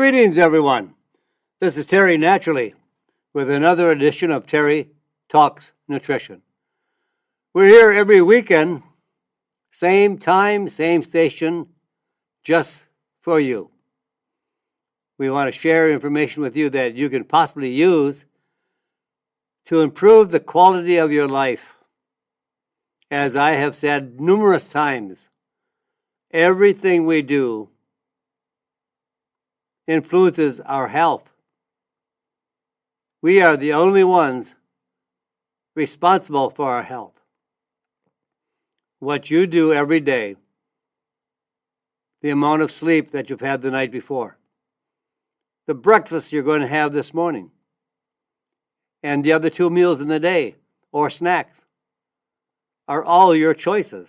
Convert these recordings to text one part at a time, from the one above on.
Greetings, everyone. This is Terry Naturally with another edition of Terry Talks Nutrition. We're here every weekend, same time, same station, just for you. We want to share information with you that you can possibly use to improve the quality of your life. As I have said numerous times, everything we do influences our health. We are the only ones responsible for our health. What you do every day, the amount of sleep that you've had the night before, the breakfast you're going to have this morning, and the other 2 meals in the day or snacks are all your choices.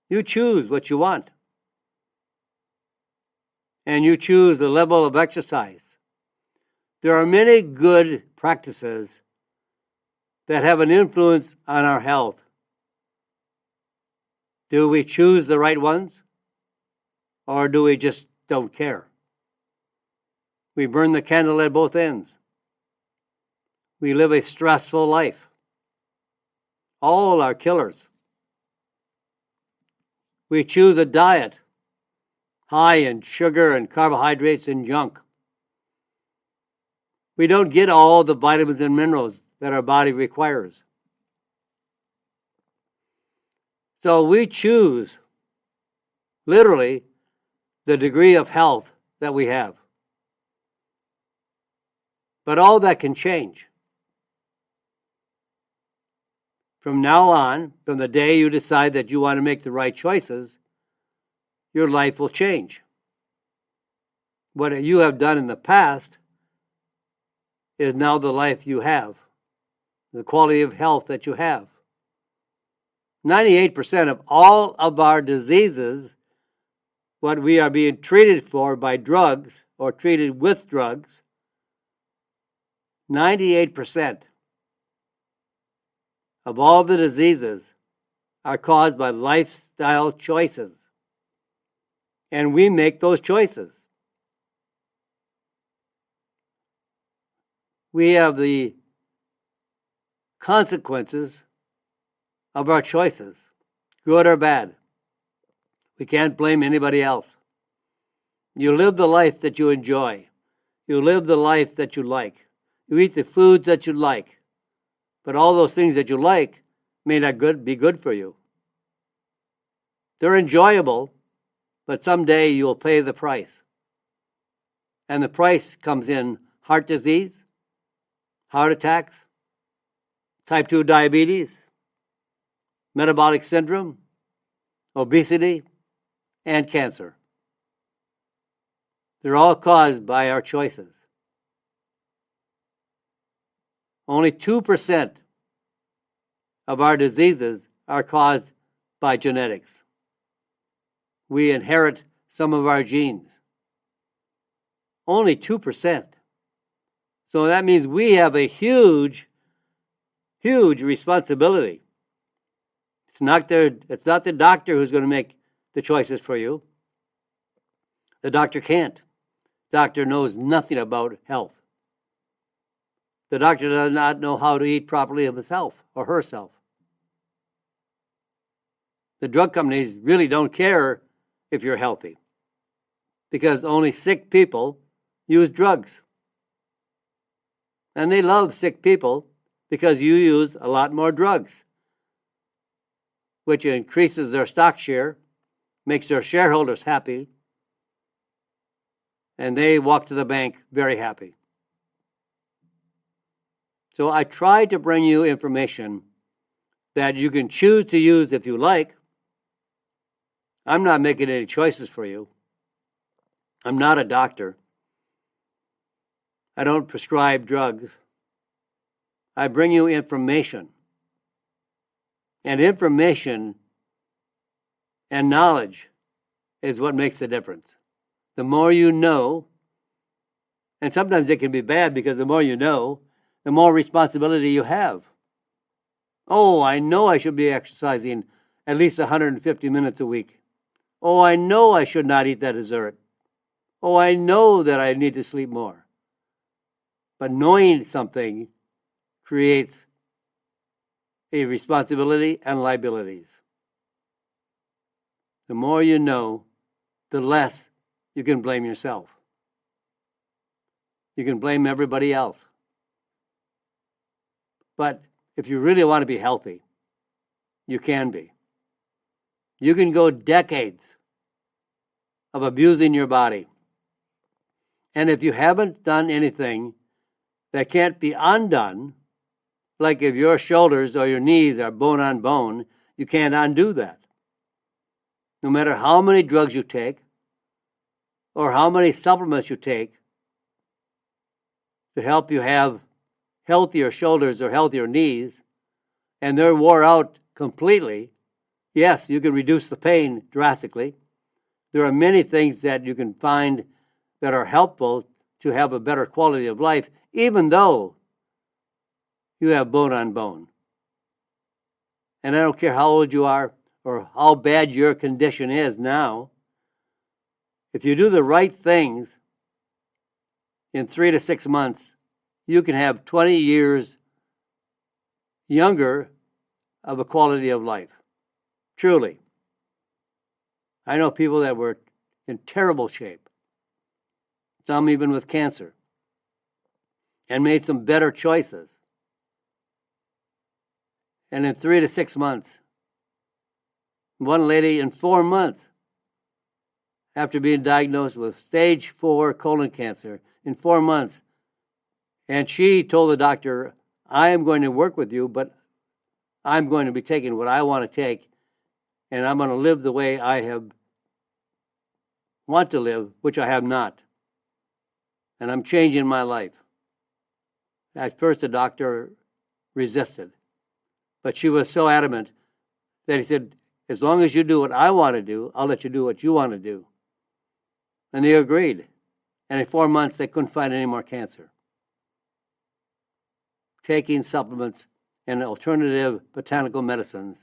You choose what you want. And you choose the level of exercise. There are many good practices that have an influence on our health. Do we choose the right ones? Or do we just don't care? We burn the candle at both ends. We live a stressful life. All are killers. We choose a diet high in sugar and carbohydrates and junk. We don't get all the vitamins and minerals that our body requires. So we choose, literally, the degree of health that we have. But all that can change. From now on, from the day you decide that you want to make the right choices, your life will change. What you have done in the past is now the life you have, the quality of health that you have. 98% of all of our diseases, what we are being treated for by drugs or treated with drugs, 98% of all the diseases are caused by lifestyle choices. And we make those choices. We have the consequences of our choices, good or bad. We can't blame anybody else. You live the life that you enjoy. You live the life that you like. You eat the foods that you like. But all those things that you like may not be good for you. They're enjoyable, but someday you'll pay the price. And the price comes in heart disease, heart attacks, type 2 diabetes, metabolic syndrome, obesity, and cancer. They're all caused by our choices. Only 2% of our diseases are caused by genetics. We inherit some of our genes. Only 2%. So that means we have a huge responsibility. It's not the doctor who's going to make the choices for you. The doctor can't. The doctor knows nothing about health. The doctor does not know how to eat properly of himself or herself. The drug companies really don't care if you're healthy, because only sick people use drugs. And they love sick people because you use a lot more drugs, which increases their stock share, makes their shareholders happy, and they walk to the bank very happy. So I try to bring you information that you can choose to use if you like. I'm not making any choices for you. I'm not a doctor. I don't prescribe drugs. I bring you information. And information and knowledge is what makes the difference. The more you know, and sometimes it can be bad because the more you know, the more responsibility you have. Oh, I know I should be exercising at least 150 minutes a week. Oh, I know I should not eat that dessert. Oh, I know that I need to sleep more. But knowing something creates a responsibility and liabilities. The more you know, the less you can blame yourself. You can blame everybody else. But if you really want to be healthy, you can be. You can go decades of abusing your body. And if you haven't done anything that can't be undone, like if your shoulders or your knees are bone on bone, you can't undo that. No matter how many drugs you take or how many supplements you take to help you have healthier shoulders or healthier knees, and they're wore out completely, yes, you can reduce the pain drastically. There are many things that you can find that are helpful to have a better quality of life, even though you have bone on bone. And I don't care how old you are or how bad your condition is now, if you do the right things in 3 to 6 months, you can have 20 years younger of a quality of life. Truly. I know people that were in terrible shape, some even with cancer, and made some better choices. And in 3 to 6 months, one lady in 4 months, after being diagnosed with stage 4 colon cancer, in 4 months, and she told the doctor, I am going to work with you, but I'm going to be taking what I want to take, and I'm going to live the way I want to live, which I have not. And I'm changing my life. At first, the doctor resisted, but she was so adamant that he said, as long as you do what I want to do, I'll let you do what you want to do. And they agreed. And in 4 months, they couldn't find any more cancer. Taking supplements and alternative botanical medicines,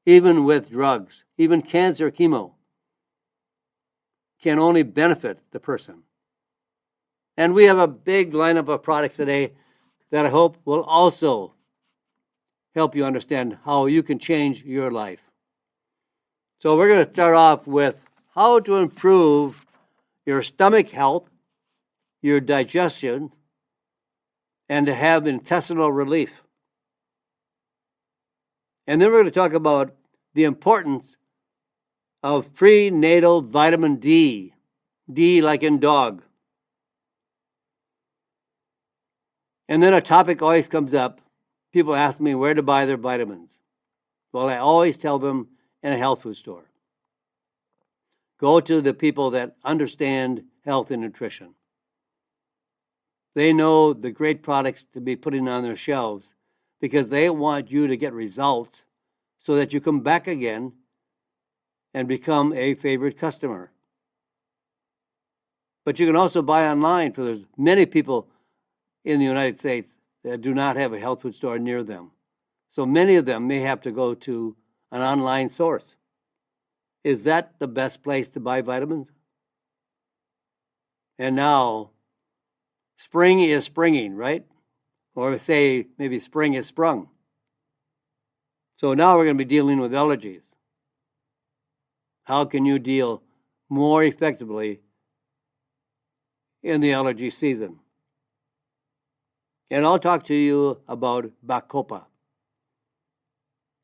even with drugs, even cancer chemo, can only benefit the person. And we have a big lineup of products today that I hope will also help you understand how you can change your life. So we're going to start off with how to improve your stomach health, your digestion, and to have intestinal relief. And then we're going to talk about the importance of prenatal vitamin D, D like in dog. And then a topic always comes up. People ask me where to buy their vitamins. Well, I always tell them in a health food store. Go to the people that understand health and nutrition. They know the great products to be putting on their shelves because they want you to get results so that you come back again and become a favorite customer. But you can also buy online, for there's many people in the United States that do not have a health food store near them. So many of them may have to go to an online source. Is that the best place to buy vitamins? And now, spring is springing, right? Or say maybe spring is sprung. So now we're going to be dealing with allergies. How can you deal more effectively in the allergy season? And I'll talk to you about Bacopa.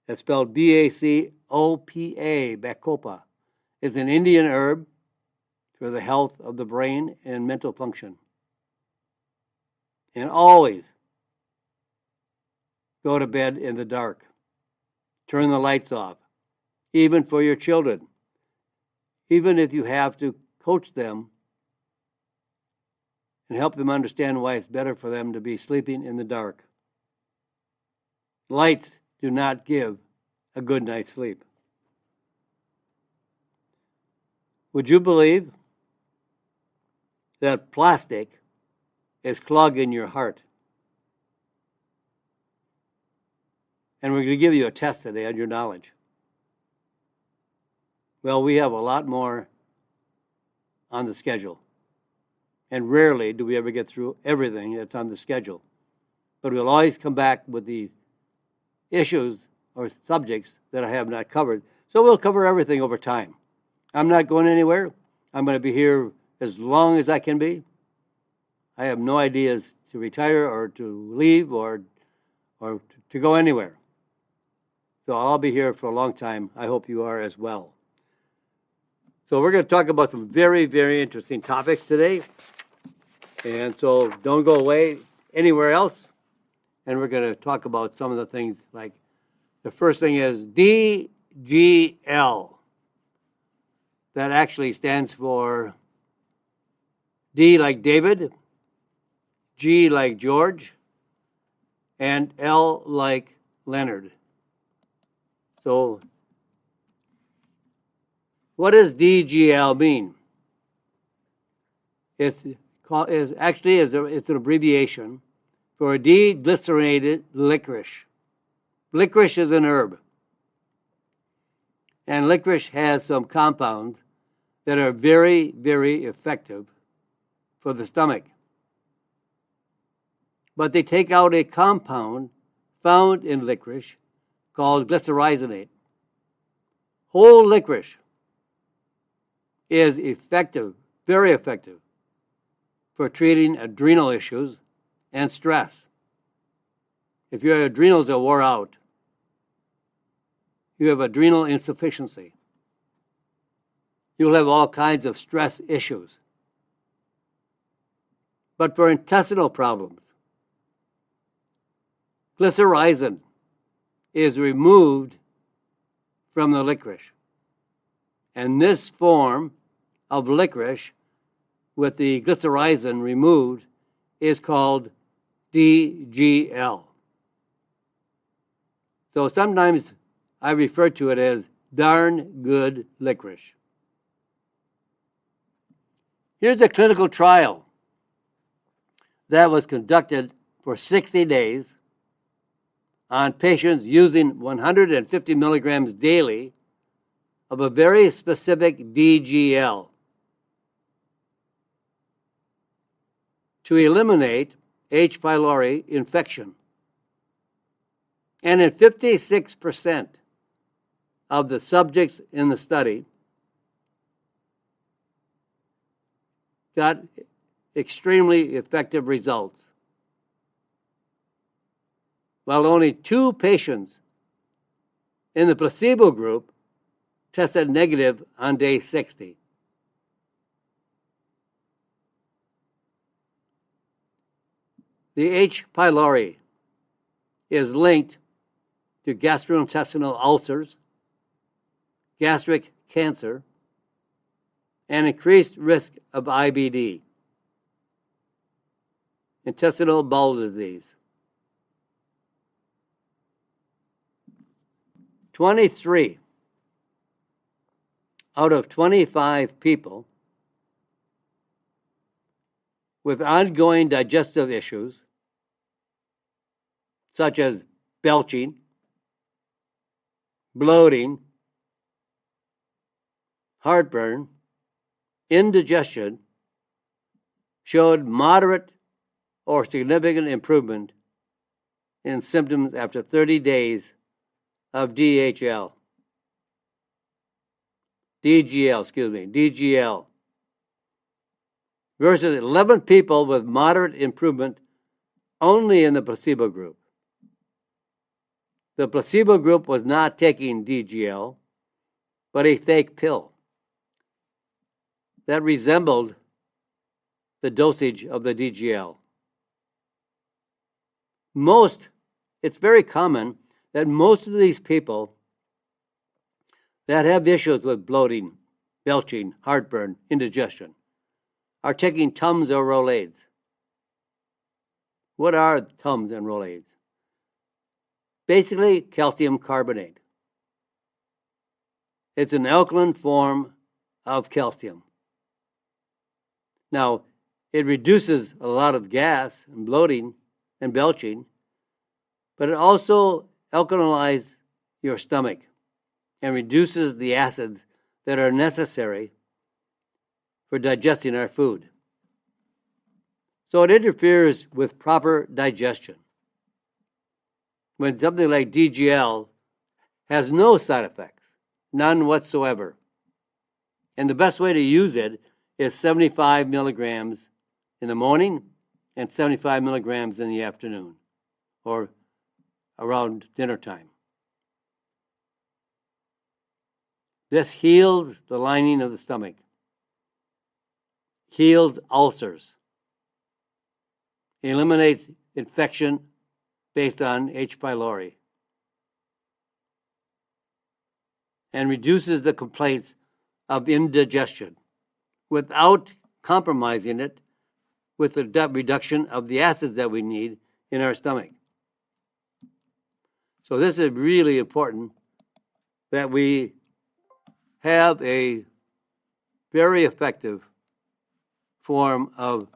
It's spelled B-A-C-O-P-A, Bacopa. It's an Indian herb for the health of the brain and mental function. And always go to bed in the dark. Turn the lights off, even for your children. Even if you have to coach them and help them understand why it's better for them to be sleeping in the dark. Lights do not give a good night's sleep. Would you believe that plastic is clogging your heart? And we're going to give you a test today on your knowledge. Well, we have a lot more on the schedule. And rarely do we ever get through everything that's on the schedule. But we'll always come back with the issues or subjects that I have not covered. So we'll cover everything over time. I'm not going anywhere. I'm going to be here as long as I can be. I have no ideas to retire or to leave or to go anywhere. So I'll be here for a long time. I hope you are as well. So we're going to talk about some very, very interesting topics today. And so don't go away anywhere else. And we're going to talk about some of the things, like the first thing is DGL. That actually stands for D like David, G like George, and L like Leonard. So what does DGL mean? It's an abbreviation for deglycerinated licorice. Licorice is an herb. And licorice has some compounds that are very, very effective for the stomach. But they take out a compound found in licorice called glycyrrhizinate. Whole licorice is effective, very effective, for treating adrenal issues and stress. If your adrenals are wore out, you have adrenal insufficiency, you'll have all kinds of stress issues. But for intestinal problems, glycyrrhizin is removed from the licorice. And this form of licorice with the glycyrrhizin removed is called DGL. So sometimes I refer to it as darn good licorice. Here's a clinical trial that was conducted for 60 days on patients using 150 milligrams daily of a very specific DGL to eliminate H. pylori infection. And in 56% of the subjects in the study got extremely effective results, while only 2 patients in the placebo group tested negative on day 60. The H. pylori is linked to gastrointestinal ulcers, gastric cancer, and increased risk of IBD, intestinal bowel disease. 23 out of 25 people with ongoing digestive issues, such as belching, bloating, heartburn, indigestion, showed moderate or significant improvement in symptoms after 30 days of DGL, versus 11 people with moderate improvement only in the placebo group. The placebo group was not taking DGL, but a fake pill that resembled the dosage of the DGL. It's very common that most of these people that have issues with bloating, belching, heartburn, indigestion are taking Tums or Rolaids. What are Tums and Rolaids? Basically, calcium carbonate. It's an alkaline form of calcium. Now, it reduces a lot of gas and bloating and belching, but it also alkalinizes your stomach and reduces the acids that are necessary for digesting our food. So it interferes with proper digestion. When something like DGL has no side effects, none whatsoever. And the best way to use it is 75 milligrams in the morning and 75 milligrams in the afternoon or around dinner time. This heals the lining of the stomach, heals ulcers, eliminates infection based on H. pylori, and reduces the complaints of indigestion without compromising it with the reduction of the acids that we need in our stomach. So this is really important that we have a very effective form of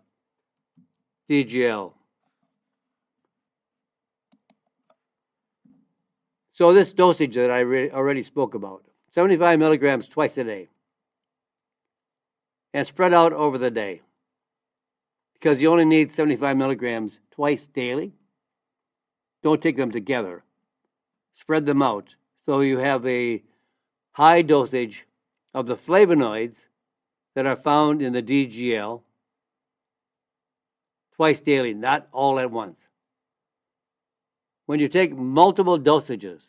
DGL. So this dosage that I already spoke about, 75 milligrams twice a day, and spread out over the day, because you only need 75 milligrams twice daily. Don't take them together. Spread them out so you have a high dosage of the flavonoids that are found in the DGL twice daily, not all at once. When you take multiple dosages,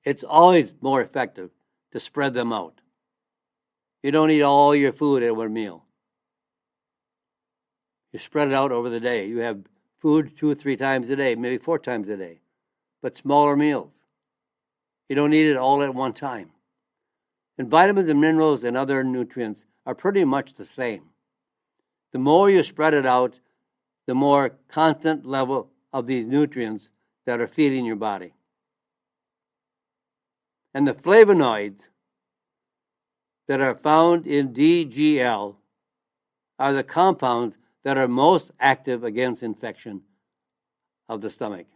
it's always more effective to spread them out. You don't eat all your food at one meal. You spread it out over the day. You have food 2 or 3 times a day, maybe 4 times a day, but smaller meals. You don't eat it all at one time. And vitamins and minerals and other nutrients are pretty much the same. The more you spread it out, the more constant level of these nutrients that are feeding your body. And the flavonoids that are found in DGL are the compounds that are most active against infection of the stomach.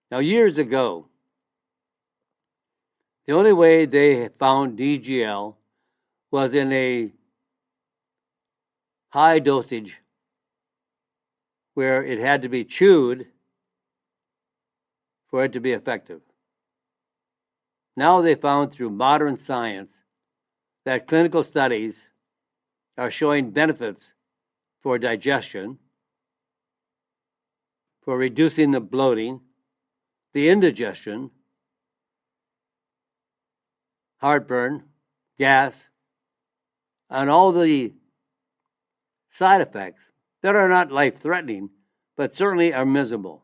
Now, years ago, the only way they found DGL was in a high dosage where it had to be chewed for it to be effective. Now they found through modern science that clinical studies are showing benefits for digestion, for reducing the bloating, the indigestion, heartburn, gas, and all the side effects that are not life-threatening, but certainly are miserable.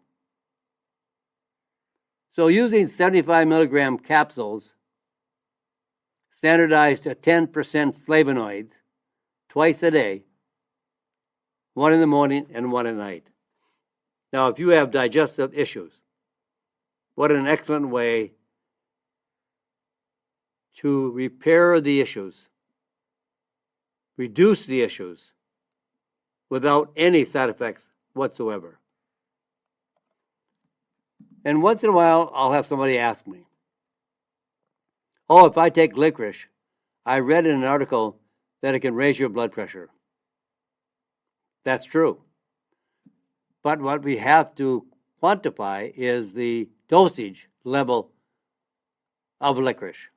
So using 75 milligram capsules, standardized to 10% flavonoids, twice a day, 1 in the morning and 1 at night. Now, if you have digestive issues, what an excellent way to repair the issues, reduce the issues, without any side effects whatsoever. And once in a while, I'll have somebody ask me, oh, if I take licorice, I read in an article that it can raise your blood pressure. That's true. But what we have to quantify is the dosage level of licorice.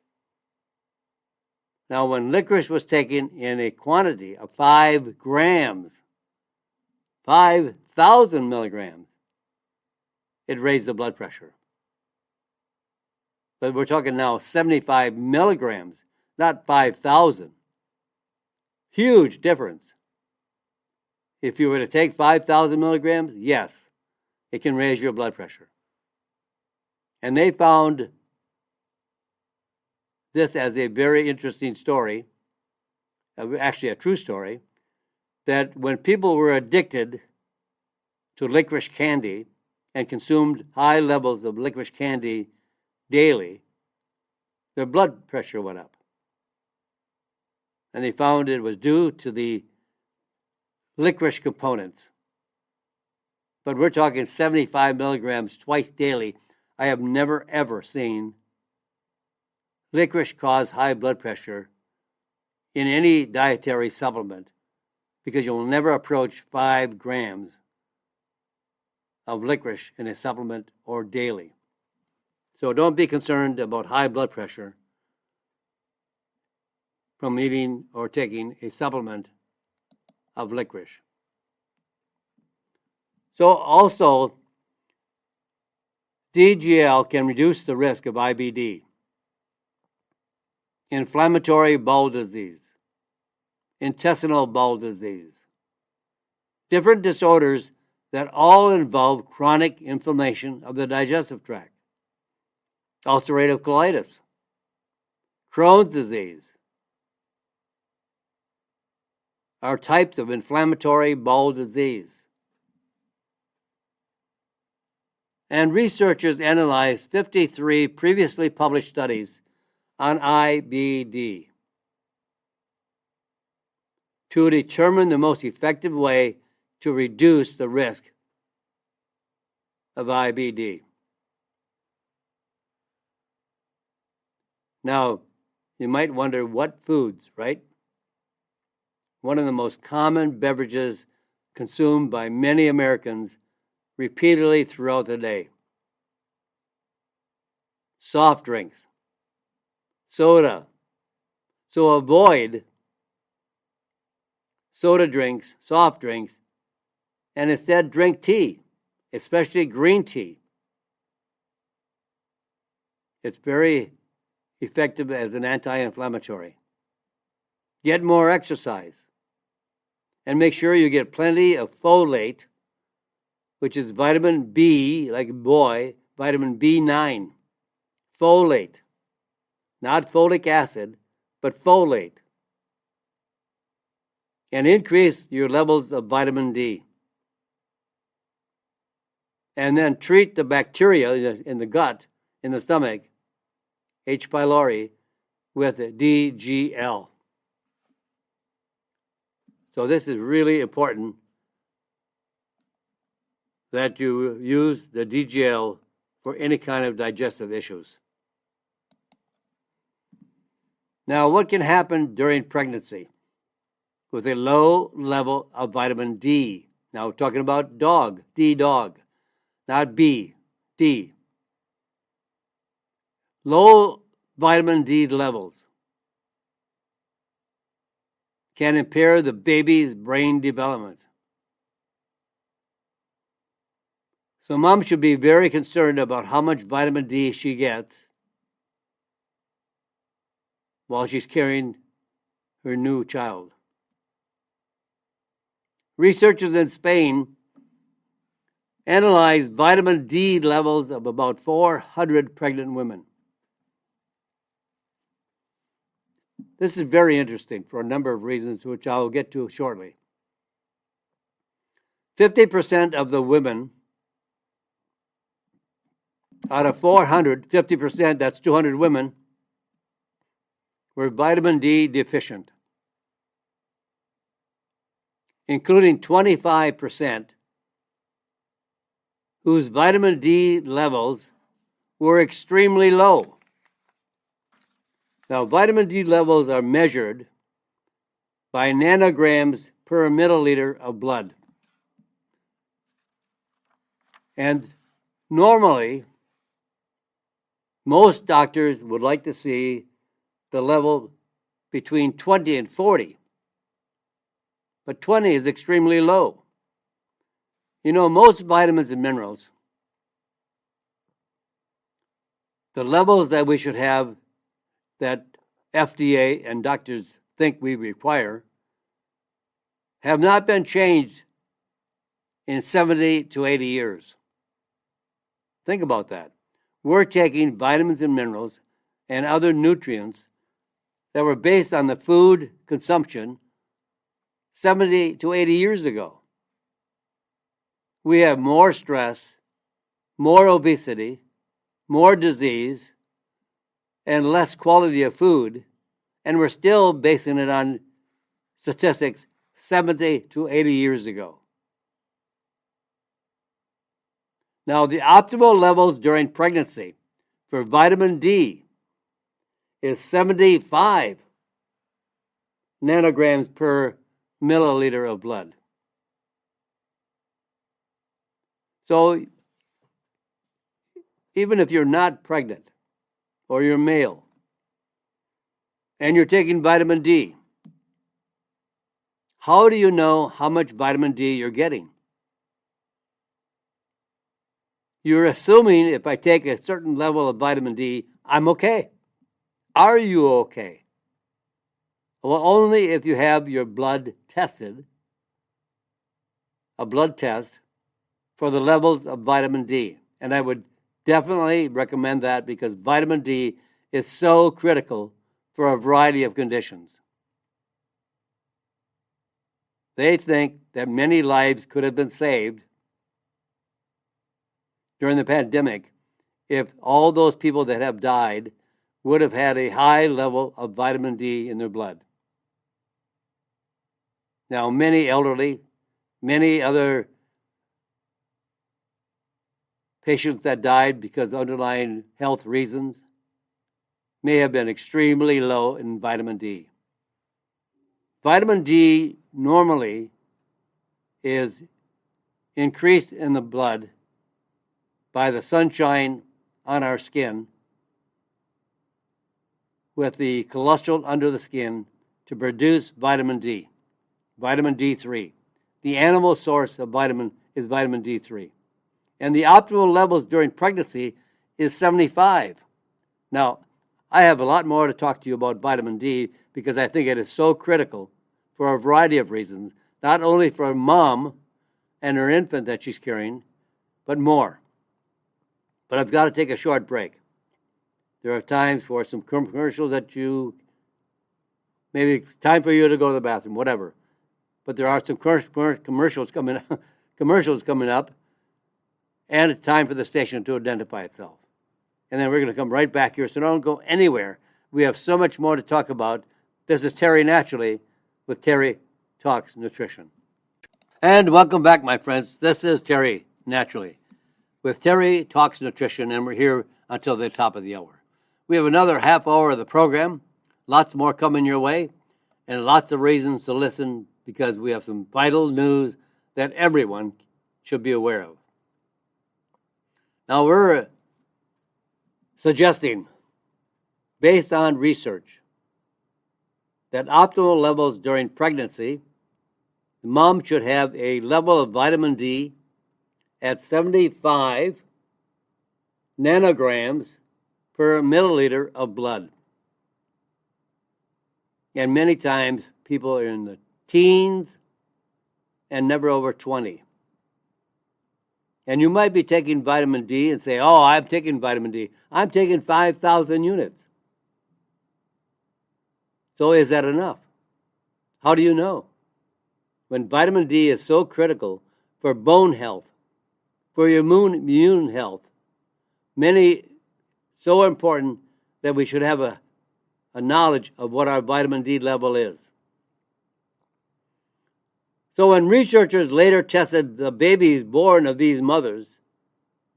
Now, when licorice was taken in a quantity of 5 grams, 5,000 milligrams, it raised the blood pressure. But we're talking now 75 milligrams, not 5,000. Huge difference. If you were to take 5,000 milligrams, yes, it can raise your blood pressure. And they found this as a very interesting story, actually a true story, that when people were addicted to licorice candy and consumed high levels of licorice candy daily, their blood pressure went up. And they found it was due to the licorice components. But we're talking 75 milligrams twice daily. I have never, ever seen licorice cause high blood pressure in any dietary supplement because you'll never approach 5 grams of licorice in a supplement or daily. So don't be concerned about high blood pressure from eating or taking a supplement of licorice. So also, DGL can reduce the risk of IBD, inflammatory bowel disease, intestinal bowel disease, different disorders that all involve chronic inflammation of the digestive tract, ulcerative colitis, Crohn's disease, are types of inflammatory bowel disease. And researchers analyzed 53 previously published studies on IBD to determine the most effective way to reduce the risk of IBD. Now, you might wonder what foods, right? One of the most common beverages consumed by many Americans repeatedly throughout the day. Soft drinks, soda. So avoid soda drinks, soft drinks, and instead drink tea, especially green tea. It's very effective as an anti-inflammatory. Get more exercise. And make sure you get plenty of folate, which is vitamin B, like boy, vitamin B9. Folate. Not folic acid, but folate. And increase your levels of vitamin D. And then treat the bacteria in the gut, in the stomach, H. pylori, with DGL. So this is really important that you use the DGL for any kind of digestive issues. Now, what can happen during pregnancy with a low level of vitamin D? Now, we're talking about dog, D-dog, not B, D. Low vitamin D levels can impair the baby's brain development. So mom should be very concerned about how much vitamin D she gets while she's carrying her new child. Researchers in Spain analyzed vitamin D levels of about 400 pregnant women. This is very interesting for a number of reasons, which I will get to shortly. 50% of the women out of 400, 50%, that's 200 women, were vitamin D deficient, including 25% whose vitamin D levels were extremely low. Now, vitamin D levels are measured by nanograms per milliliter of blood. And normally, most doctors would like to see the level between 20 and 40. But 20 is extremely low. You know, most vitamins and minerals, the levels that we should have that FDA and doctors think we require have not been changed in 70 to 80 years. Think about that. We're taking vitamins and minerals and other nutrients that were based on the food consumption 70 to 80 years ago. We have more stress, more obesity, more disease, and less quality of food, and we're still basing it on statistics 70 to 80 years ago. Now, the optimal levels during pregnancy for vitamin D is 75 nanograms per milliliter of blood. So even if you're not pregnant or you're male and you're taking vitamin D, how do you know how much vitamin D you're getting? You're assuming if I take a certain level of vitamin D, I'm okay. Are you okay? Well, only if you have your blood tested, a blood test for the levels of vitamin D. And I would definitely recommend that because vitamin D is so critical for a variety of conditions. They think that many lives could have been saved during the pandemic if all those people that have died would have had a high level of vitamin D in their blood. Now, many elderly, many other patients that died because of underlying health reasons may have been extremely low in vitamin D. Vitamin D normally is increased in the blood by the sunshine on our skin with the cholesterol under the skin to produce vitamin D, vitamin D3. The animal source of vitamin is vitamin D3. And the optimal levels during pregnancy is 75. Now, I have a lot more to talk to you about vitamin D because I think it is so critical for a variety of reasons, not only for mom and her infant that she's carrying, but more. But I've got to take a short break. There are times for some commercials that maybe time for you to go to the bathroom, whatever. But there are some commercials coming up, and it's time for the station to identify itself. And then we're going to come right back here, so don't go anywhere. We have so much more to talk about. This is Terry Naturally with Terry Talks Nutrition. And welcome back, my friends. This is Terry Naturally with Terry Talks Nutrition, and we're here until the top of the hour. We have another half hour of the program, lots more coming your way, and lots of reasons to listen because we have some vital news that everyone should be aware of. Now, we're suggesting, based on research, that optimal levels during pregnancy, the mom should have a level of vitamin D at 75 nanograms per milliliter of blood. And many times people are in the teens and never over 20. And you might be taking vitamin D and say, oh, I'm taking vitamin D. I'm taking 5,000 units. So is that enough? How do you know? When vitamin D is so critical for bone health, for your immune health, so important that we should have a knowledge of what our vitamin D level is. So when researchers later tested the babies born of these mothers,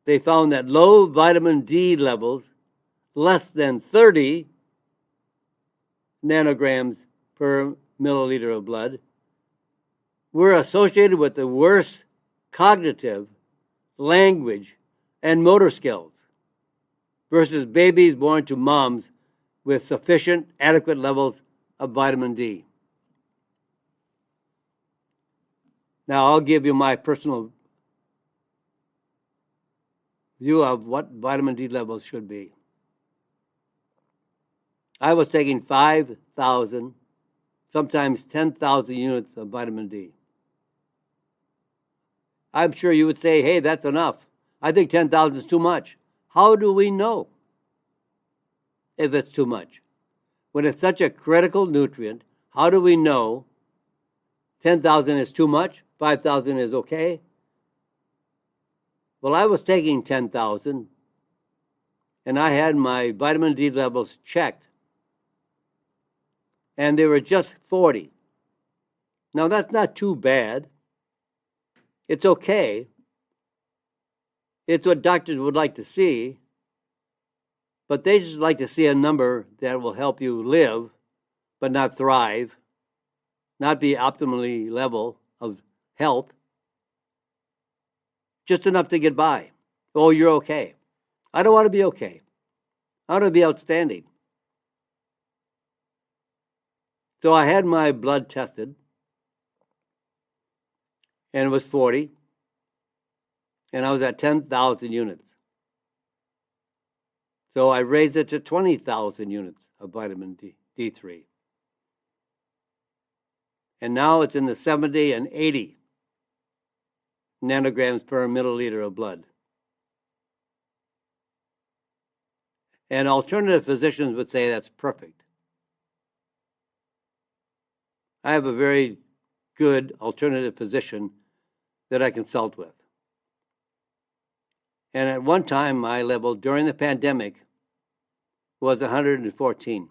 they found that low vitamin D levels, less than 30 nanograms per milliliter of blood, were associated with the worst cognitive, language, and motor skills versus babies born to moms with sufficient, adequate levels of vitamin D. Now, I'll give you my personal view of what vitamin D levels should be. I was taking 5,000, sometimes 10,000 units of vitamin D. I'm sure you would say, hey, that's enough. I think 10,000 is too much. How do we know if it's too much? When it's such a critical nutrient, how do we know 10,000 is too much, 5,000 is okay? Well, I was taking 10,000, and I had my vitamin D levels checked, and they were just 40. Now, that's not too bad. It's okay. It's what doctors would like to see, but they just like to see a number that will help you live, but not thrive. not be optimally level of health, just enough to get by. Oh, you're okay. I don't want to be okay. I want to be outstanding. So I had my blood tested, and it was 40, and I was at 10,000 units. So I raised it to 20,000 units of vitamin D3. And now it's in the 70 and 80 nanograms per milliliter of blood. And alternative physicians would say that's perfect. I have a very good alternative physician that I consult with. And at one time, my level during the pandemic was 114.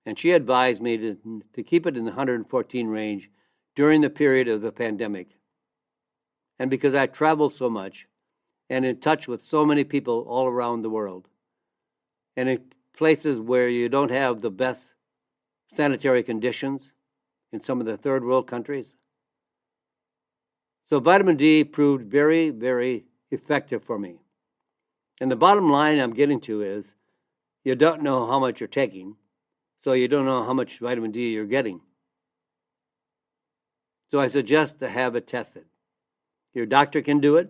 And she advised me to keep it in the 114 range during the period of the pandemic. And because I traveled so much and in touch with so many people all around the world, and in places where you don't have the best sanitary conditions in some of the third world countries. So vitamin D proved very, very effective for me. And the bottom line I'm getting to is you don't know how much you're taking, so you don't know how much vitamin D you're getting. So I suggest to have it tested. Your doctor can do it.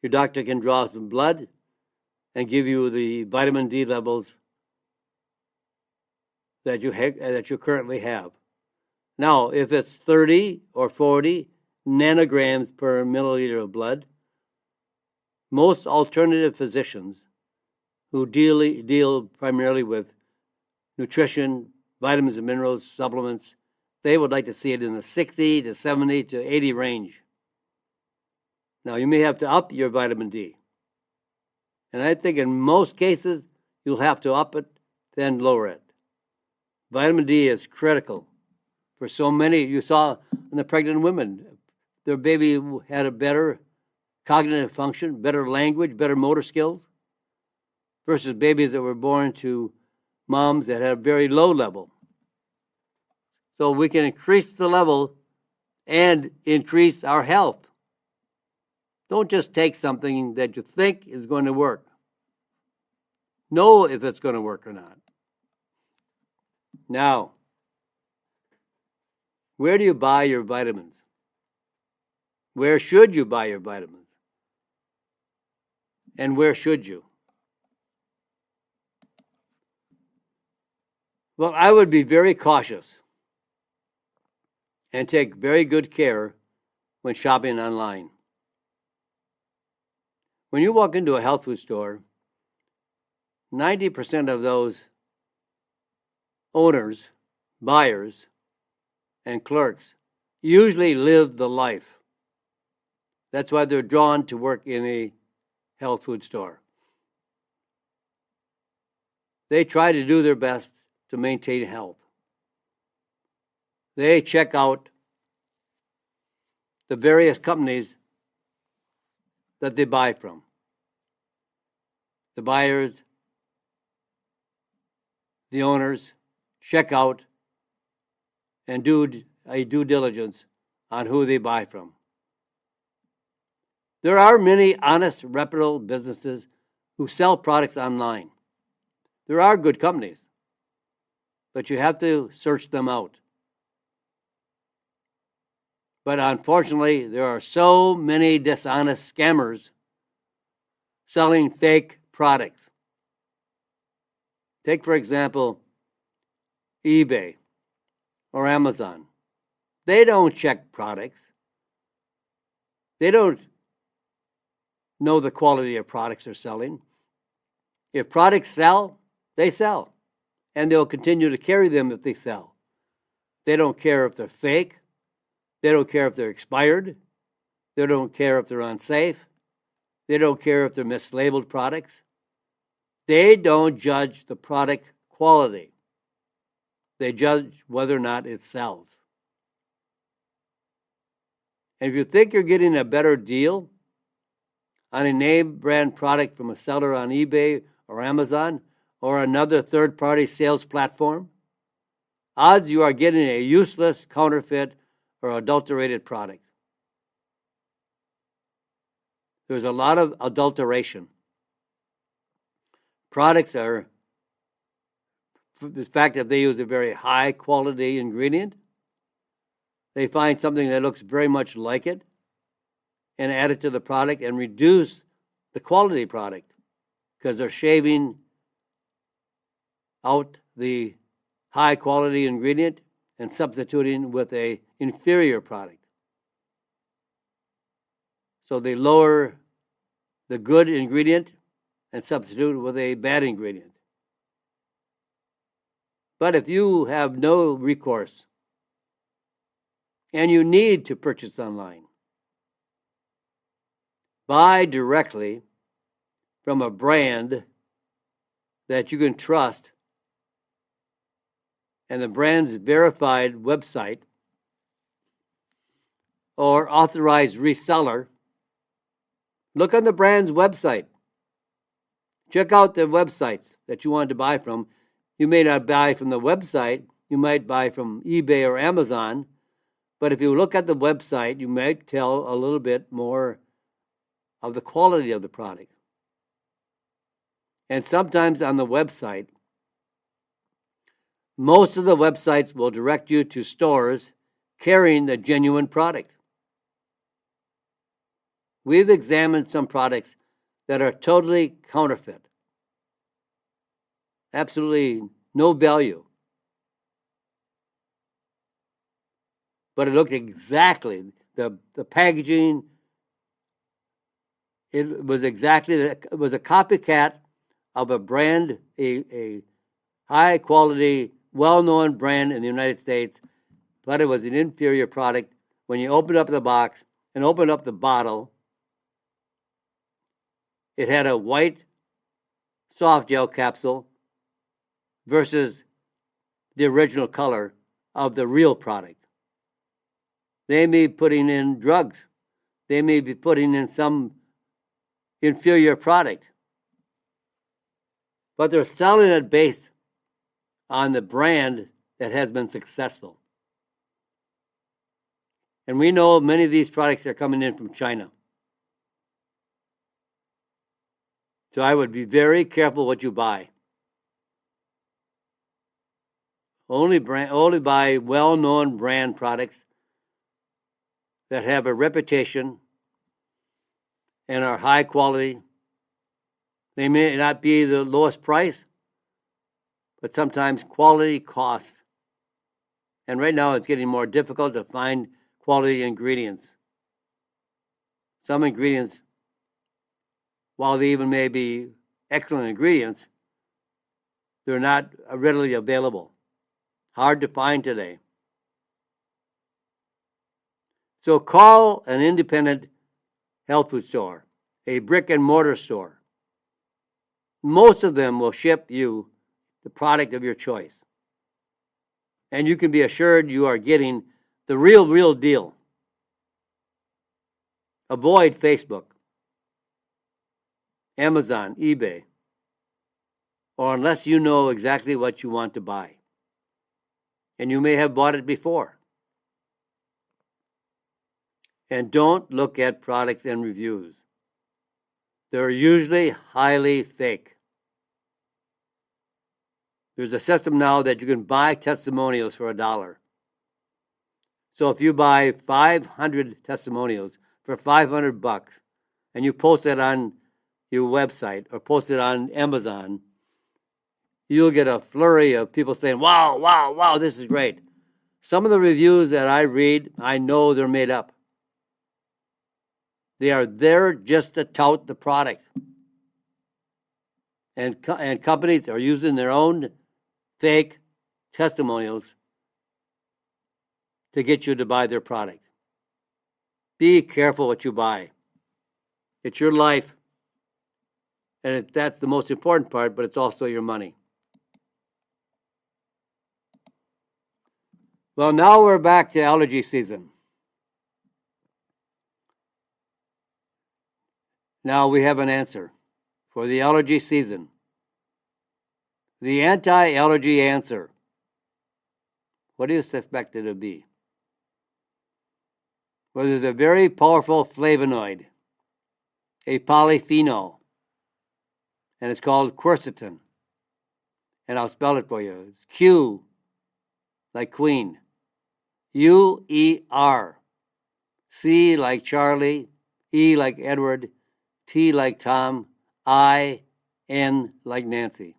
Your doctor can draw some blood and give you the vitamin D levels that you currently have. Now, if it's 30 or 40 nanograms per milliliter of blood, most alternative physicians who deal primarily with nutrition, vitamins and minerals, supplements, they would like to see it in the 60 to 70 to 80 range. Now, you may have to up your vitamin D. And I think in most cases, you'll have to up it, then lower it. Vitamin D is critical for so many. You saw in the pregnant women, their baby had a better cognitive function, better language, better motor skills, versus babies that were born to moms that had a very low level. So we can increase the level and increase our health. Don't just take something that you think is going to work. Know if it's going to work or not. Now, where do you buy your vitamins? Where should you buy your vitamins? And where should you? Well, I would be very cautious and take very good care when shopping online. When you walk into a health food store, 90% of those owners, buyers, and clerks usually live the life. That's why they're drawn to work in a health food store. They try to do their best to maintain health. They check out the various companies that they buy from. The buyers, the owners, check out and do a due diligence on who they buy from. There are many honest, reputable businesses who sell products online. There are good companies, but you have to search them out. But unfortunately, there are so many dishonest scammers selling fake products. Take, for example, eBay or Amazon. They don't check products. They don't know the quality of products they're selling. If products sell, they sell. And they'll continue to carry them if they sell. They don't care if they're fake. They don't care if they're expired. They don't care if they're unsafe. They don't care if they're mislabeled products. They don't judge the product quality. They judge whether or not it sells. And if you think you're getting a better deal on a name brand product from a seller on eBay or Amazon or another third-party sales platform, odds you are getting a useless, counterfeit, or adulterated product. There's a lot of adulteration. Products are, the fact that they use a very high quality ingredient, they find something that looks very much like it and add it to the product and reduce the quality product because they're shaving out the high quality ingredient and substituting with a inferior product. So they lower the good ingredient and substitute with a bad ingredient. But if you have no recourse and you need to purchase online, buy directly from a brand that you can trust and the brand's verified website or authorized reseller. Look on the brand's website. Check out the websites that you want to buy from. You may not buy from the website. You might buy from eBay or Amazon. But if you look at the website, you might tell a little bit more of the quality of the product. And sometimes on the website, most of the websites will direct you to stores carrying the genuine product. We've examined some products that are totally counterfeit. Absolutely no value. But it looked exactly, the packaging, it was a copycat of a brand, a high quality, well-known brand in the United States, but it was an inferior product. When you opened up the box and opened up the bottle, it had a white soft gel capsule versus the original color of the real product. They may be putting in drugs. They may be putting in some inferior product. But they're selling it based on the brand that has been successful. And we know many of these products are coming in from China. So I would be very careful what you buy. Only buy well-known brand products that have a reputation and are high quality. They may not be the lowest price, but sometimes quality costs. And right now it's getting more difficult to find quality ingredients. Some ingredients, while they even may be excellent ingredients, they're not readily available. Hard to find today. So call an independent health food store, a brick and mortar store. Most of them will ship you the product of your choice. And you can be assured you are getting the real deal. Avoid Facebook, Amazon, eBay, or unless you know exactly what you want to buy. And you may have bought it before. And don't look at products and reviews. They're usually highly fake. There's a system now that you can buy testimonials for $1. So if you buy 500 testimonials for $500 and you post it on your website or post it on Amazon, you'll get a flurry of people saying, wow, this is great. Some of the reviews that I read, I know they're made up. They are there just to tout the product. And companies are using their own fake testimonials to get you to buy their product. Be careful what you buy. It's your life. And that's the most important part, but it's also your money. Well, now we're back to allergy season. Now we have an answer for the allergy season. The anti-allergy answer. What do you suspect it to be? Well, there's a very powerful flavonoid, a polyphenol, and it's called quercetin. And I'll spell it for you. It's Q, like Queen, U-E-R, C like Charlie, E like Edward, T like Tom, I-N like Nancy.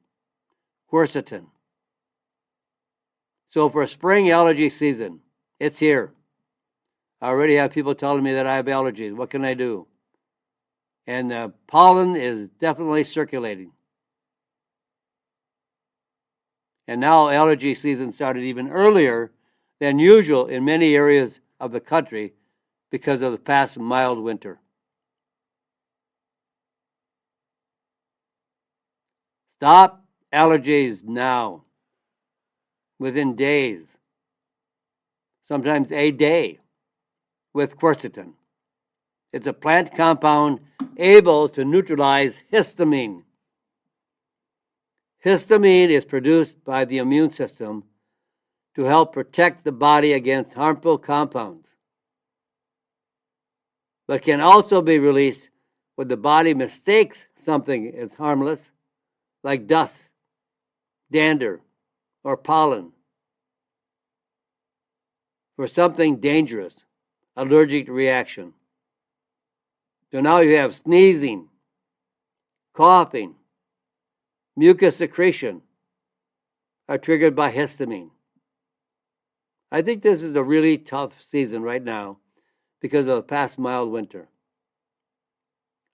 Quercetin. So for spring allergy season, it's here. I already have people telling me that I have allergies. What can I do? And pollen is definitely circulating. And now allergy season started even earlier than usual in many areas of the country because of the past mild winter. Stop allergies now, within days, sometimes a day, with quercetin. It's a plant compound able to neutralize histamine. Histamine is produced by the immune system to help protect the body against harmful compounds, but can also be released when the body mistakes something as harmless, like dust, dander, or pollen, for something dangerous, allergic reaction. So now you have sneezing, coughing, mucus secretion are triggered by histamine. I think this is a really tough season right now because of the past mild winter.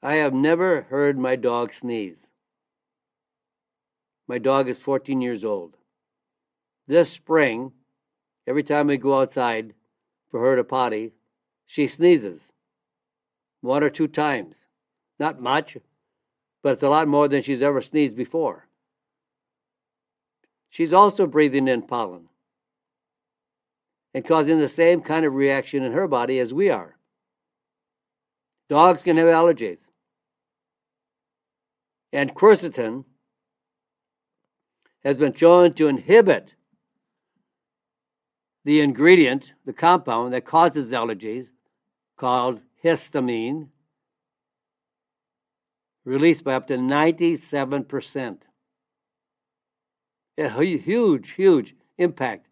I have never heard my dog sneeze. My dog is 14 years old. This spring, every time we go outside for her to potty, she sneezes 1 or 2 times. Not much, but it's a lot more than she's ever sneezed before. She's also breathing in pollen and causing the same kind of reaction in her body as we are. Dogs can have allergies. And quercetin has been shown to inhibit the ingredient, the compound that causes allergies, called histamine, released by up to 97%. A huge, huge impact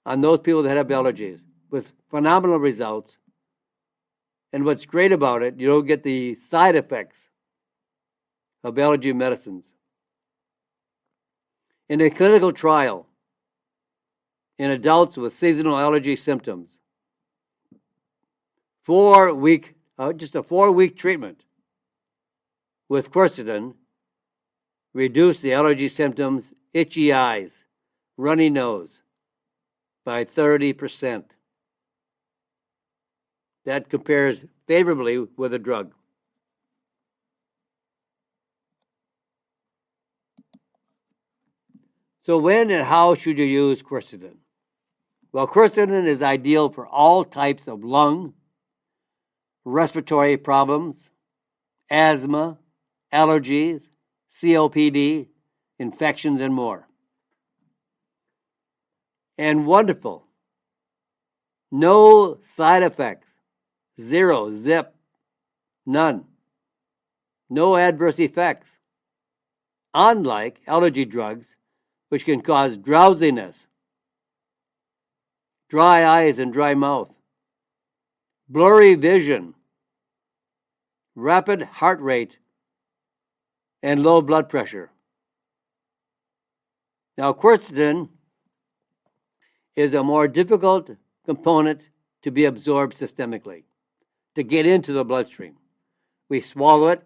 on those people that have allergies with phenomenal results. And what's great about it, you don't get the side effects of allergy medicines. In a clinical trial in adults with seasonal allergy symptoms, just a 4-week treatment with quercetin reduced the allergy symptoms, itchy eyes, runny nose, by 30%. That compares favorably with a drug. So when and how should you use quercetin? Well, quercetin is ideal for all types of lung, respiratory problems, asthma, allergies, COPD, infections, and more. And wonderful. No side effects. 0, zip, none. No adverse effects. Unlike allergy drugs, which can cause drowsiness, dry eyes and dry mouth, blurry vision, rapid heart rate, and low blood pressure. Now, quercetin is a more difficult component to be absorbed systemically, to get into the bloodstream. We swallow it,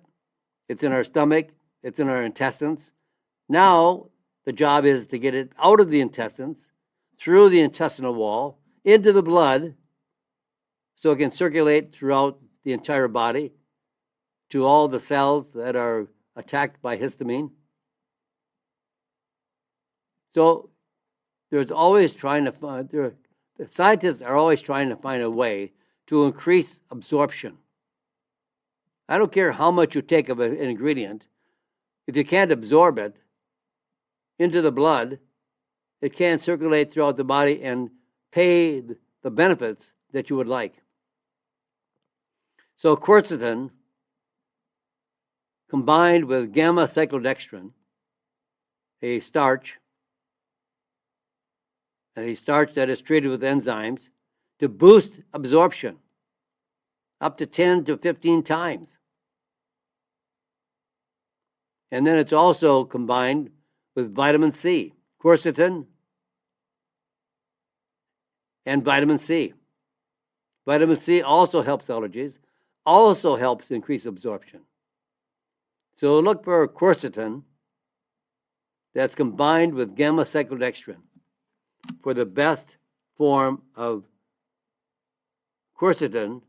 it's in our stomach, it's in our intestines. Now, the job is to get it out of the intestines, through the intestinal wall, into the blood, so it can circulate throughout the entire body to all the cells that are attacked by histamine. So there's always trying to find, the scientists are always trying to find a way to increase absorption. I don't care how much you take of an ingredient, if you can't absorb it into the blood it can't circulate throughout the body and pay the benefits that you would like. So quercetin, combined with gamma-cyclodextrin, a starch that is treated with enzymes, to boost absorption up to 10 to 15 times. And then it's also combined with vitamin C, quercetin and vitamin C. Vitamin C also helps allergies, also helps increase absorption. So look for quercetin that's combined with gamma-cyclodextrin for the best form of quercetin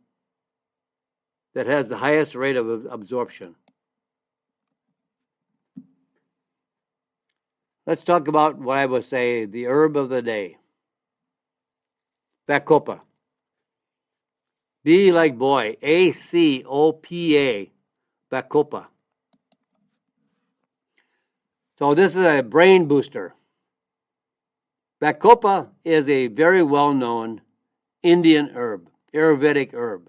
that has the highest rate of absorption. Let's talk about what I would say the herb of the day. Bacopa. B like boy, A-C-O-P-A, Bacopa. So this is a brain booster. Bacopa is a very well-known Indian herb, Ayurvedic herb,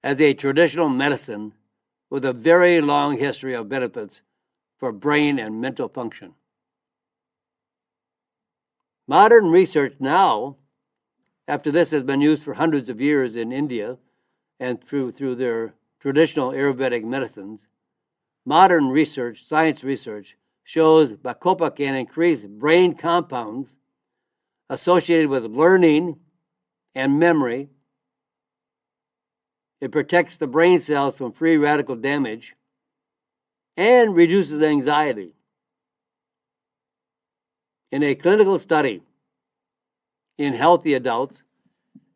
as a traditional medicine with a very long history of benefits for brain and mental function. Modern research now, after this has been used for hundreds of years in India and through their traditional Ayurvedic medicines, modern research, science research, shows Bacopa can increase brain compounds associated with learning and memory. It protects the brain cells from free radical damage and reduces anxiety. In a clinical study in healthy adults,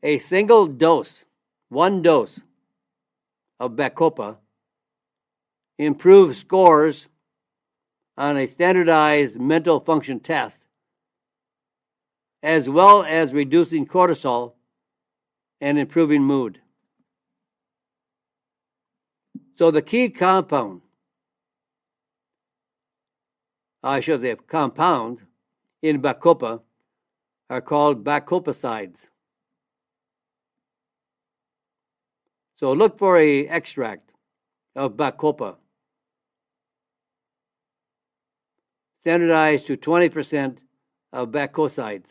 a single dose, one dose of Bacopa improved scores on a standardized mental function test, as well as reducing cortisol and improving mood. So the key compound, I should say compounds, in Bacopa are called bacopicides. So look for an extract of Bacopa, standardized to 20% of bacosides.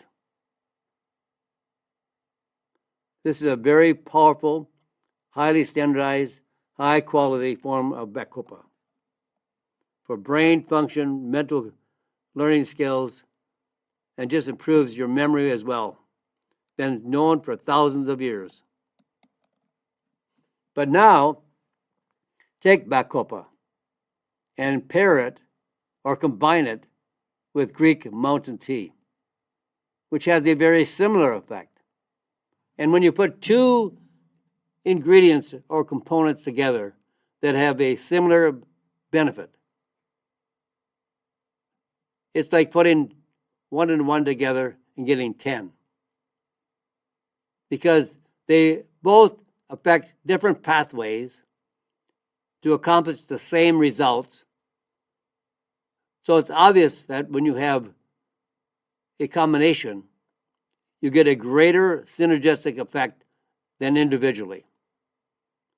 This is a very powerful, highly standardized, high-quality form of Bacopa for brain function, mental learning skills, and just improves your memory as well. Been known for thousands of years. But now, take Bacopa and pair it or combine it with Greek mountain tea, which has a very similar effect. And when you put two ingredients or components together that have a similar benefit, it's like putting 1 and 1 together and getting 10. Because they both affect different pathways to accomplish the same results. So it's obvious that when you have a combination, you get a greater synergistic effect than individually.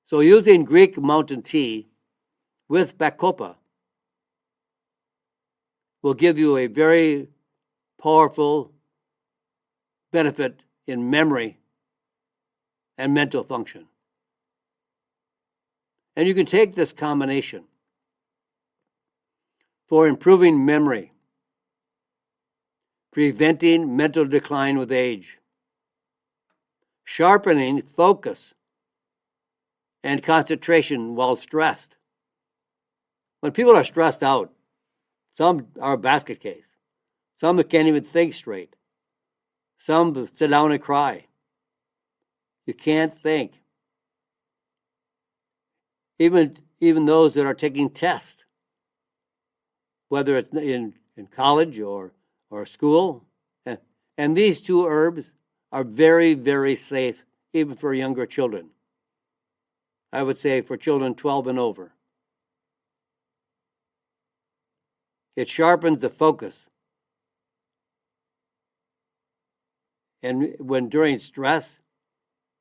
So using Greek mountain tea with Bacopa will give you a very powerful benefit in memory and mental function. And you can take this combination for improving memory, preventing mental decline with age, sharpening focus and concentration while stressed. When people are stressed out, some are a basket case. Some can't even think straight. Some sit down and cry. You can't think. Even those that are taking tests, whether it's in college or school. And these two herbs are very, very safe, even for younger children. I would say for children 12 and over. It sharpens the focus And when during stress,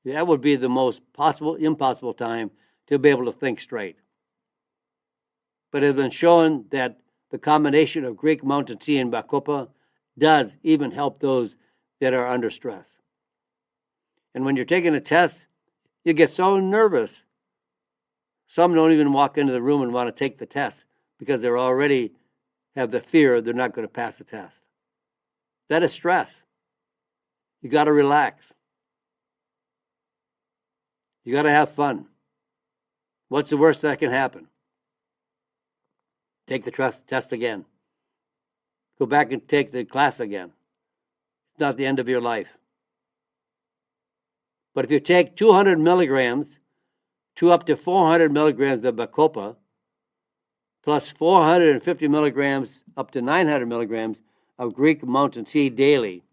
that would be the most impossible time to be able to think straight. But it has been shown that the combination of Greek mountain tea and bacopa does even help those that are under stress. And when you're taking a test, you get so nervous. Some don't even walk into the room and want to take the test because they already have the fear they're not going to pass the test. That is stress. You got to relax. You got to have fun. What's the worst that can happen? Take the test again. Go back and take the class again. It's not the end of your life. But if you take 200 milligrams to up to 400 milligrams of bacopa, plus 450 milligrams up to 900 milligrams of Greek mountain tea daily,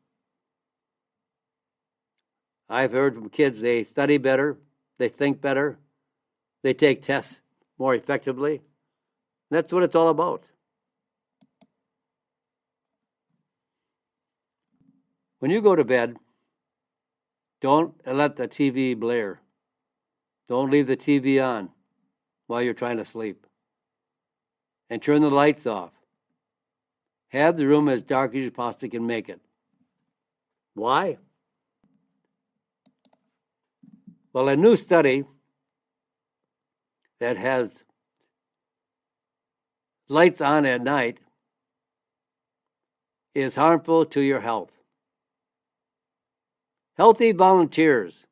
I've heard from kids they study better, they think better, they take tests more effectively. That's what it's all about. When you go to bed, don't let the TV blare. Don't leave the TV on while you're trying to sleep. And turn the lights off. Have the room as dark as you possibly can make it. Why? Well, a new study that has lights on at night is harmful to your health. Healthy volunteers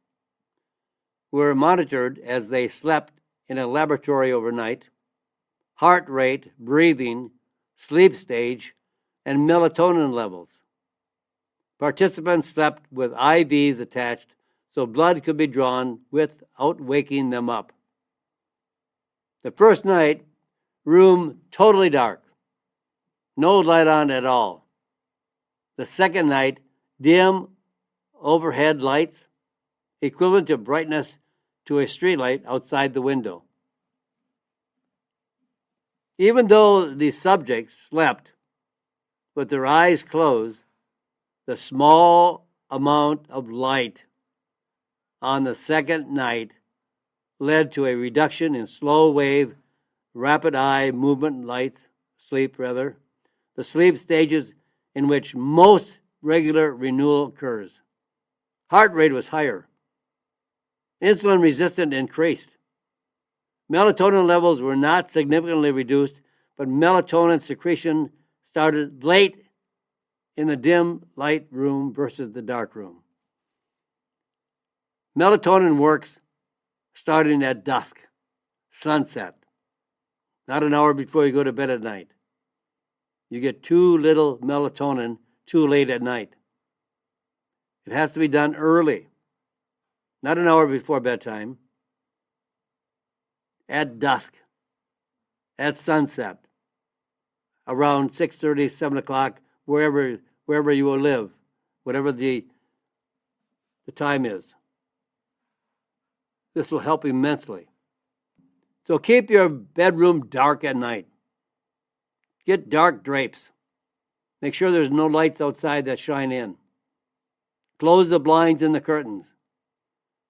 were monitored as they slept in a laboratory overnight. Heart rate, breathing, sleep stage, and melatonin levels. Participants slept with IVs attached so blood could be drawn without waking them up. The first night, room totally dark, no light on at all. The second night, dim overhead lights, equivalent to brightness to a streetlight outside the window. Even though the subjects slept with their eyes closed, the small amount of light on the second night led to a reduction in slow wave, rapid eye movement sleep, the sleep stages in which most regular renewal occurs. Heart rate was higher. Insulin resistance increased. Melatonin levels were not significantly reduced, but melatonin secretion started late in the dim light room versus the dark room. Melatonin works starting at dusk, sunset, not an hour before you go to bed at night. You get too little melatonin too late at night. It has to be done early, not an hour before bedtime, at dusk, at sunset, around 6:30, 7 o'clock, wherever you will live, whatever the time is. This will help immensely. So keep your bedroom dark at night. Get dark drapes. Make sure there's no lights outside that shine in. Close the blinds and the curtains.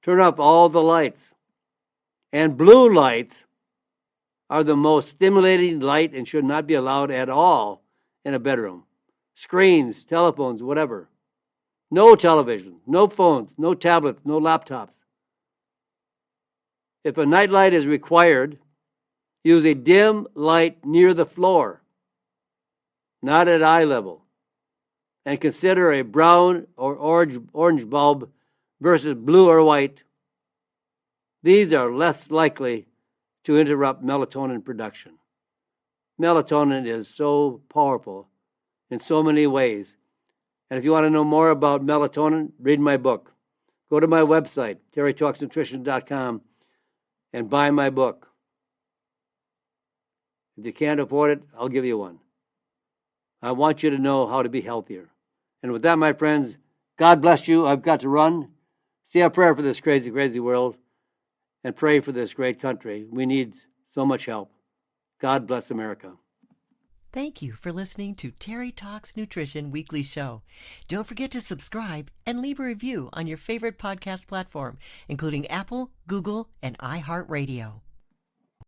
Turn off all the lights. And blue lights are the most stimulating light and should not be allowed at all in a bedroom. Screens, telephones, whatever. No television, no phones, no tablets, no laptops. If a nightlight is required, use a dim light near the floor, not at eye level, and consider a brown or orange bulb versus blue or white. These are less likely to interrupt melatonin production. Melatonin is so powerful in so many ways. And if you want to know more about melatonin, read my book. Go to my website, terrytalksnutrition.com, and buy my book. If you can't afford it, I'll give you one. I want you to know how to be healthier. And with that, my friends, God bless you. I've got to run. Say a prayer for this crazy, crazy world and pray for this great country. We need so much help. God bless America. Thank you for listening to Terry Talks Nutrition Weekly Show. Don't forget to subscribe and leave a review on your favorite podcast platform, including Apple, Google, and iHeartRadio.